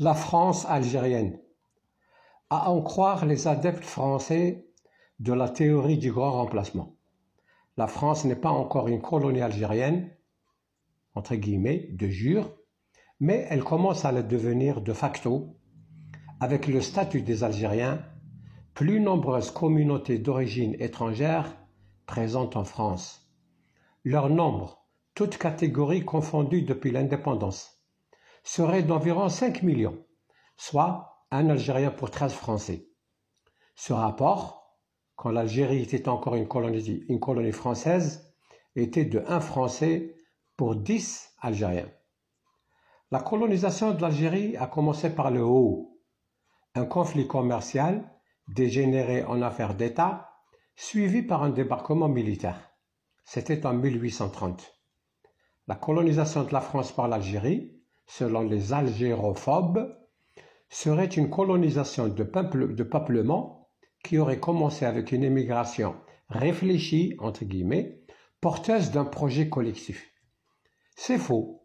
La France algérienne. À en croire les adeptes français de la théorie du grand remplacement. La France n'est pas encore une colonie algérienne, entre guillemets, de jure, mais elle commence à le devenir de facto, avec le statut des Algériens, plus nombreuses communautés d'origine étrangère présentes en France. Leur nombre, toutes catégories confondues depuis l'indépendance, serait d'environ 5 millions, soit un Algérien pour 13 Français. Ce rapport, quand l'Algérie était encore une colonie française, était de 1 Français pour 10 Algériens. La colonisation de l'Algérie a commencé par le haut, un conflit commercial dégénéré en affaires d'État, suivi par un débarquement militaire. C'était en 1830. La colonisation de la France par l'Algérie, selon les algérophobes, serait une colonisation de peuplement qui aurait commencé avec une émigration réfléchie, entre guillemets, porteuse d'un projet collectif. C'est faux.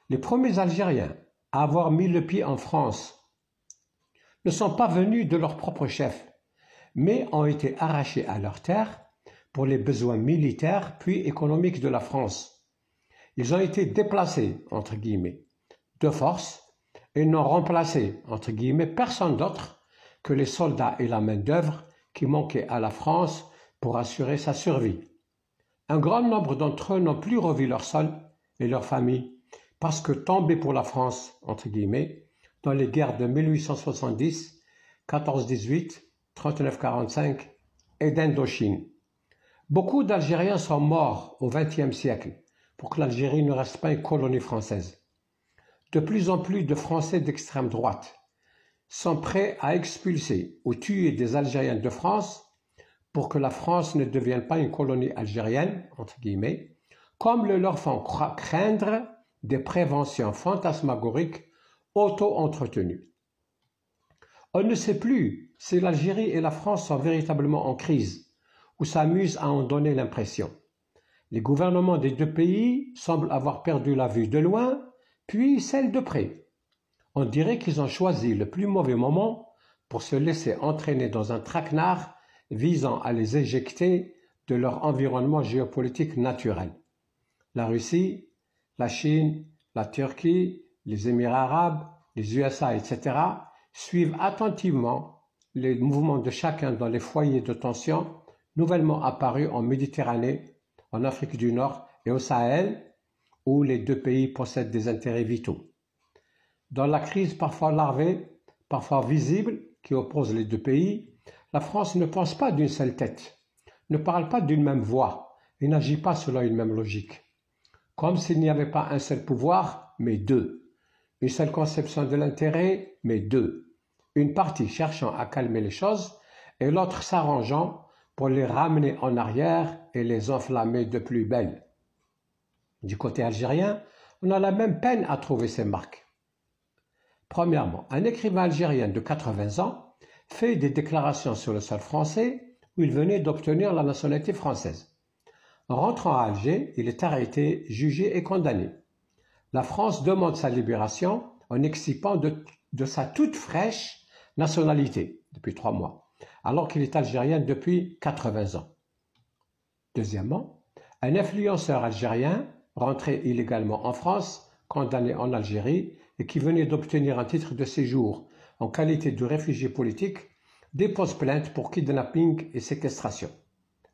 Les premiers Algériens à avoir mis le pied en France ne sont pas venus de leur propre chef, mais ont été arrachés à leurs terres pour les besoins militaires puis économiques de la France. Ils ont été déplacés, entre guillemets, de force et n'ont remplacé, entre guillemets, personne d'autre que les soldats et la main-d'œuvre qui manquaient à la France pour assurer sa survie. Un grand nombre d'entre eux n'ont plus revu leur sol et leur famille parce que tombés pour la France, entre guillemets, dans les guerres de 1870, 14-18, 39-45 et d'Indochine. Beaucoup d'Algériens sont morts au XXe siècle pour que l'Algérie ne reste pas une colonie française. De plus en plus de Français d'extrême droite sont prêts à expulser ou tuer des Algériens de France pour que la France ne devienne pas une colonie algérienne, entre guillemets, comme le leur font craindre des préventions fantasmagoriques auto-entretenues. On ne sait plus si l'Algérie et la France sont véritablement en crise ou s'amusent à en donner l'impression. Les gouvernements des deux pays semblent avoir perdu la vue de loin, puis celle de près. On dirait qu'ils ont choisi le plus mauvais moment pour se laisser entraîner dans un traquenard visant à les éjecter de leur environnement géopolitique naturel. La Russie, la Chine, la Turquie, les Émirats arabes, les USA, etc. suivent attentivement les mouvements de chacun dans les foyers de tension nouvellement apparus en Méditerranée, en Afrique du Nord et au Sahel, où les deux pays possèdent des intérêts vitaux. Dans la crise parfois larvée, parfois visible, qui oppose les deux pays, la France ne pense pas d'une seule tête, ne parle pas d'une même voix et n'agit pas selon une même logique. Comme s'il n'y avait pas un seul pouvoir, mais deux. Une seule conception de l'intérêt, mais deux. Une partie cherchant à calmer les choses et l'autre s'arrangeant pour les ramener en arrière et les enflammer de plus belle. Du côté algérien, on a la même peine à trouver ces marques. Premièrement, un écrivain algérien de 80 ans fait des déclarations sur le sol français où il venait d'obtenir la nationalité française. En rentrant à Alger, il est arrêté, jugé et condamné. La France demande sa libération en excipant de sa toute fraîche nationalité depuis 3 mois, alors qu'il est algérien depuis 80 ans. Deuxièmement, un influenceur algérien rentré illégalement en France, condamné en Algérie et qui venait d'obtenir un titre de séjour en qualité de réfugié politique, dépose plainte pour kidnapping et séquestration.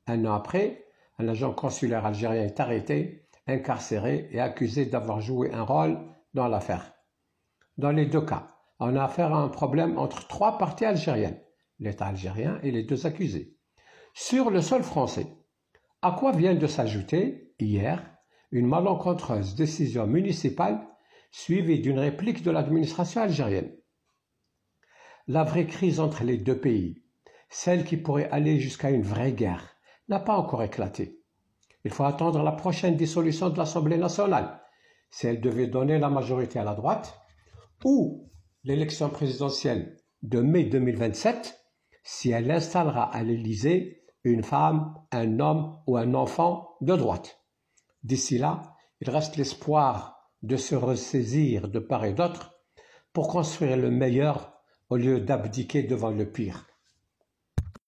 1 an après, un agent consulaire algérien est arrêté, incarcéré et accusé d'avoir joué un rôle dans l'affaire. Dans les deux cas, on a affaire à un problème entre 3 parties algériennes, l'État algérien et les 2 accusés. Sur le sol français, à quoi vient de s'ajouter, hier, une malencontreuse décision municipale suivie d'une réplique de l'administration algérienne. La vraie crise entre les deux pays, celle qui pourrait aller jusqu'à une vraie guerre, n'a pas encore éclaté. Il faut attendre la prochaine dissolution de l'Assemblée nationale, si elle devait donner la majorité à la droite, ou l'élection présidentielle de mai 2027, si elle installera à l'Élysée une femme, un homme ou un enfant de droite. D'ici là, il reste l'espoir de se ressaisir de part et d'autre pour construire le meilleur au lieu d'abdiquer devant le pire.